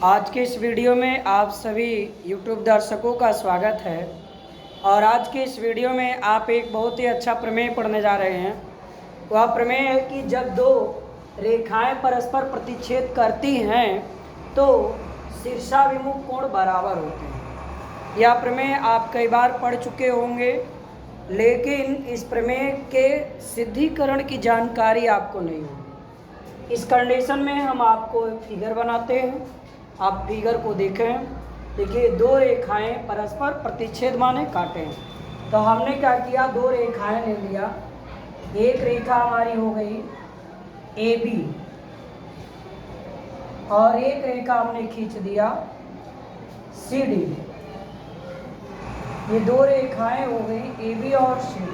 आज के इस वीडियो में आप सभी YouTube दर्शकों का स्वागत है। और आज के इस वीडियो में आप एक बहुत ही अच्छा प्रमेय पढ़ने जा रहे हैं। वह प्रमेय है कि जब दो रेखाएं परस्पर प्रतिच्छेद करती हैं तो शीर्षाभिमुख कोण बराबर होते हैं। यह प्रमेय आप कई बार पढ़ चुके होंगे, लेकिन इस प्रमेय के सिद्धिकरण की जानकारी आपको नहीं होगी। इस कंडीशन में हम आपको एक फिगर बनाते हैं। आप फिगर को देखें। देखिए, दो रेखाएं परस्पर प्रतिच्छेद माने काटें। तो हमने क्या किया, दो रेखाएं ले लिया। एक रेखा हमारी हो गई AB और एक रेखा हमने खींच दिया CD। ये दो रेखाएं हो गई AB और CD।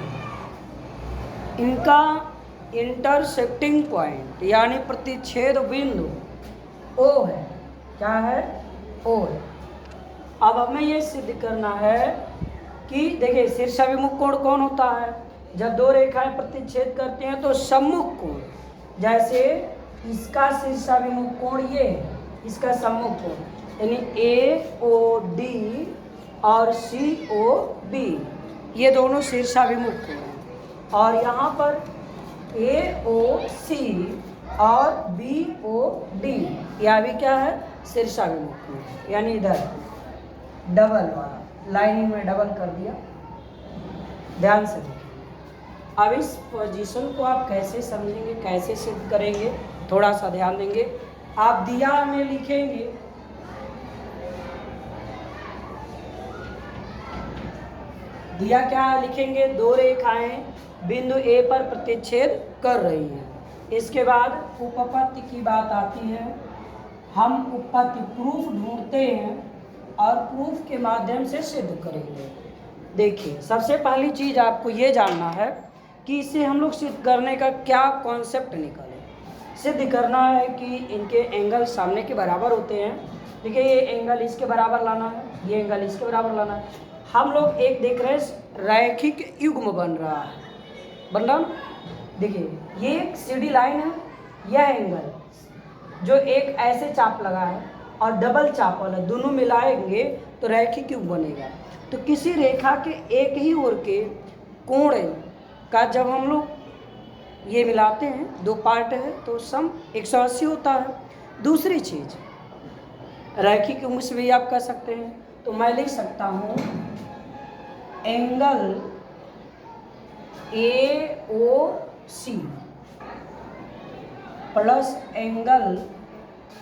इनका इंटरसेक्टिंग पॉइंट यानी प्रतिच्छेद बिंदु O है। क्या है? O है। अब हमें ये सिद्ध करना है कि देखिए, शीर्षाभिमुख कोण कौन होता है? जब दो रेखाएं प्रतिच्छेद करती हैं तो सम्मुख कोण, जैसे इसका शीर्षाभिमुख कोण ये है, इसका सम्मुख कोण यानी AOD और COB, ये दोनों शीर्षाभिमुख कोण हैं। और यहाँ पर AOC और BOD, यह भी क्या है? शीर्षाभिमुख कोण, यानी इधर डबल वाला लाइनिंग में डबल कर दिया। ध्यान से देखिए। अब इस पोजीशन को आप कैसे समझेंगे, कैसे सिद्ध करेंगे, थोड़ा सा ध्यान देंगे। आप दिया में लिखेंगे दिया क्या लिखेंगे? दो रेखाएं बिंदु A पर प्रतिच्छेद कर रही हैं। इसके बाद उपपत्ति की बात आती है। हम उपपत्ति प्रूफ ढूंढते हैं और प्रूफ के माध्यम से सिद्ध करेंगे। देखिए, सबसे पहली चीज़ आपको ये जानना है कि इसे हम लोग सिद्ध करने का क्या कॉन्सेप्ट निकालें। सिद्ध करना है कि इनके एंगल सामने के बराबर होते हैं। देखिए, ये एंगल इसके बराबर लाना है, ये एंगल इसके बराबर लाना है। हम लोग एक देख रहे हैं रैखिक युग्म बन रहा है, बन रहा ना। देखिए, ये एक सीधी लाइन है, यह एंगल जो एक ऐसे चाप लगा है और डबल चाप वाला, दोनों मिलाएंगे तो रैखिक युग्म बनेगा। तो किसी रेखा के एक ही ओर के कोण का जब हम लोग ये मिलाते हैं, दो पार्ट है, तो सम 180 होता है। दूसरी चीज रैखिक युग्म से भी आप कह सकते हैं। तो मैं लिख सकता हूँ angle AOC plus angle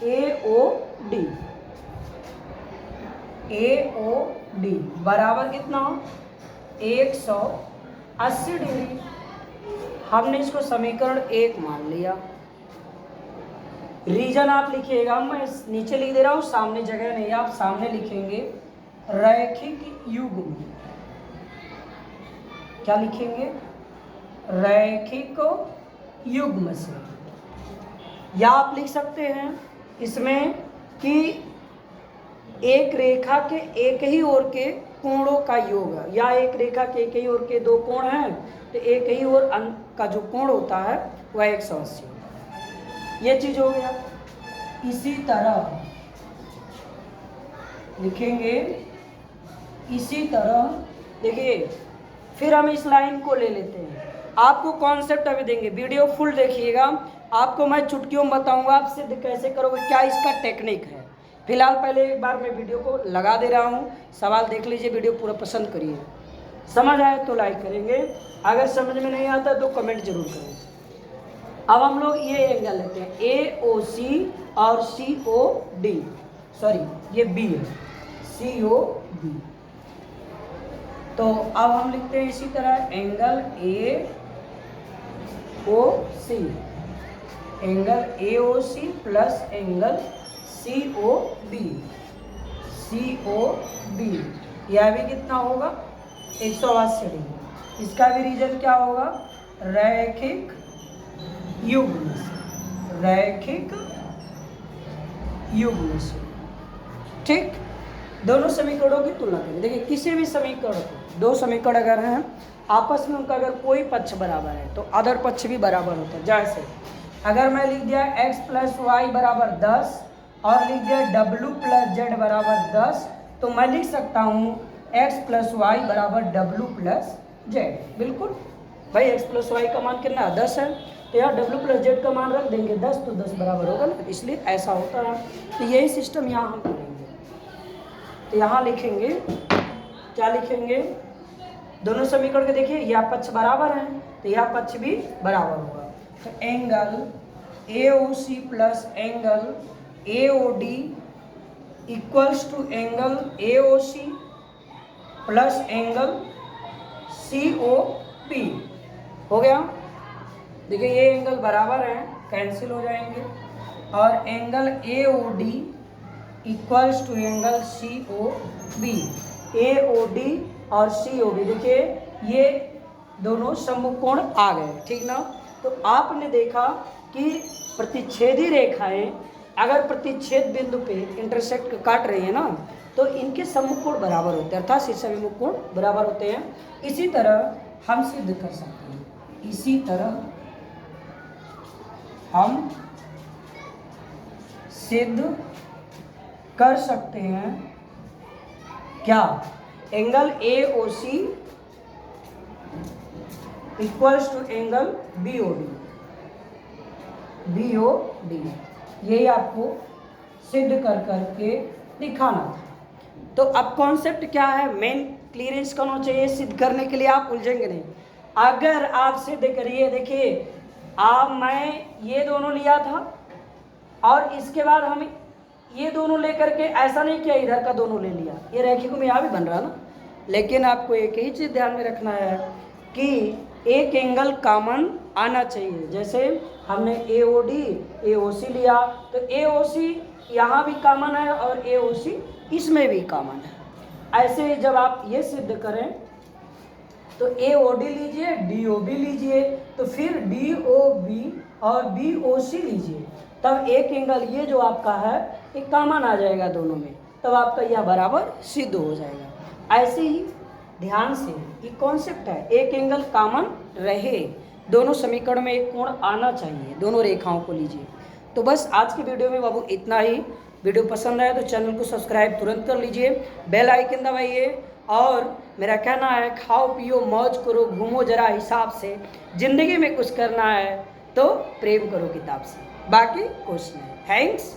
AOD बराबर कितना हो? 180 डिग्री। हमने इसको समीकरण 1 मान लिया। रीजन आप लिखिएगा, मैं नीचे लिख दे रहा हूँ, सामने जगह नहीं, आप सामने लिखेंगे रैखिक युग्म। क्या लिखेंगे? रैखिक युग्म से। या आप लिख सकते हैं इसमें कि एक रेखा के एक ही ओर के कोणों का योग, या एक रेखा के एक ही ओर के दो कोण हैं तो एक ही ओर का जो कोण होता है वह 180। ये चीज हो गया। इसी तरह लिखेंगे, इसी तरह देखिए, फिर हम इस लाइन को ले लेते हैं। आपको कॉन्सेप्ट अभी देंगे, वीडियो फुल देखिएगा। आपको मैं चुटकियों में बताऊंगा आप सिद्ध कैसे करोगे, क्या इसका टेक्निक है। फिलहाल पहले एक बार मैं वीडियो को लगा दे रहा हूँ, सवाल देख लीजिए, वीडियो पूरा पसंद करिए। समझ आए तो लाइक करेंगे, अगर समझ में नहीं आता तो कमेंट जरूर करें। अब हम लोग ये एंगल लेते हैं AOC और COD, सॉरी ये B है, COB। तो अब हम लिखते हैं इसी तरह angle AOC, angle AOC plus angle COB, यह भी कितना होगा? 180 डिग्री। इसका भी रीजन क्या होगा? रैखिक युग्म से, रैखिक युग्म से। ठीक, दोनों समीकरणों की तुलना करें। देखिए, किसी भी समीकरण को, दो समीकरण अगर हैं आपस में, उनका अगर कोई पक्ष बराबर है तो अदर पक्ष भी बराबर होता है। जैसे अगर मैं लिख दिया x + y = 10 और लिख दिया W प्लस जेड बराबर 10, तो मैं लिख सकता हूँ x प्लस वाई बराबर W प्लस जेड। बिल्कुल भाई, x प्लस वाई का मान कितना 10 है, तो यहाँ W प्लस जेड का मान रख देंगे 10, तो 10 बराबर होगा ना, इसलिए ऐसा होता है। तो यही सिस्टम यहाँ हम करेंगे। तो यहाँ लिखेंगे, क्या लिखेंगे, दोनों समीकरण के देखिए, यह पक्ष बराबर है तो यह पक्ष भी बराबर होगा। तो angle AOC plus angle AOD equals to angle AOC plus angle COP हो गया। देखिए ये एंगल बराबर है, कैंसिल हो जाएंगे, और angle AOD equals to angle COB। AOD और COB देखिए ये दोनों समकोण आ गए, ठीक ना। तो आपने देखा कि प्रतिच्छेदी रेखाएं अगर प्रतिच्छेद बिंदु पे इंटरसेक्ट काट रही है ना, तो इनके समकोण बराबर होते हैं, अर्थात शीर्षाभिमुख कोण बराबर होते हैं। इसी तरह हम सिद्ध कर सकते हैं, इसी तरह हम सिद्ध कर सकते हैं क्या, angle AOC equals to angle BOD। यही आपको सिद्ध कर करके दिखाना था। तो अब कॉन्सेप्ट क्या है, मेन क्लियरेंस का होना चाहिए, सिद्ध करने के लिए आप उलझेंगे नहीं। अगर आप सिद्ध करिए, देखिए आप मैं ये दोनों लिया था और इसके बाद हम ये दोनों लेकर के ऐसा नहीं किया इधर का दोनों ले लिया, ये रैखिक में यहाँ भी बन रहा ना, लेकिन आपको एक ही चीज़ ध्यान में रखना है कि एक एंगल कॉमन आना चाहिए। जैसे हमने AOD AOC लिया, तो AOC यहाँ भी कॉमन है और AOC इसमें भी कॉमन है। ऐसे ही जब आप ये सिद्ध करें तो AOD लीजिए, DOB लीजिए, तो फिर DOB और BOC लीजिए, तब एक एंगल ये जो आपका है एक कॉमन आ जाएगा दोनों में, तब आपका यह बराबर सिद्ध हो जाएगा। ऐसे ही ध्यान से ये कॉन्सेप्ट है, एक एंगल कॉमन रहे, दोनों समीकरण में एक कोण आना चाहिए, दोनों रेखाओं को लीजिए। तो बस आज की वीडियो में बाबू इतना ही। वीडियो पसंद आए तो चैनल को सब्सक्राइब तुरंत कर लीजिए, बेल आइकन दबाइए, और मेरा कहना है खाओ पियो मौज करो, घूमो जरा हिसाब से, ज़िंदगी में कुछ करना है तो प्रेम करो किताब से, बाकी कुछ नहीं। थैंक्स।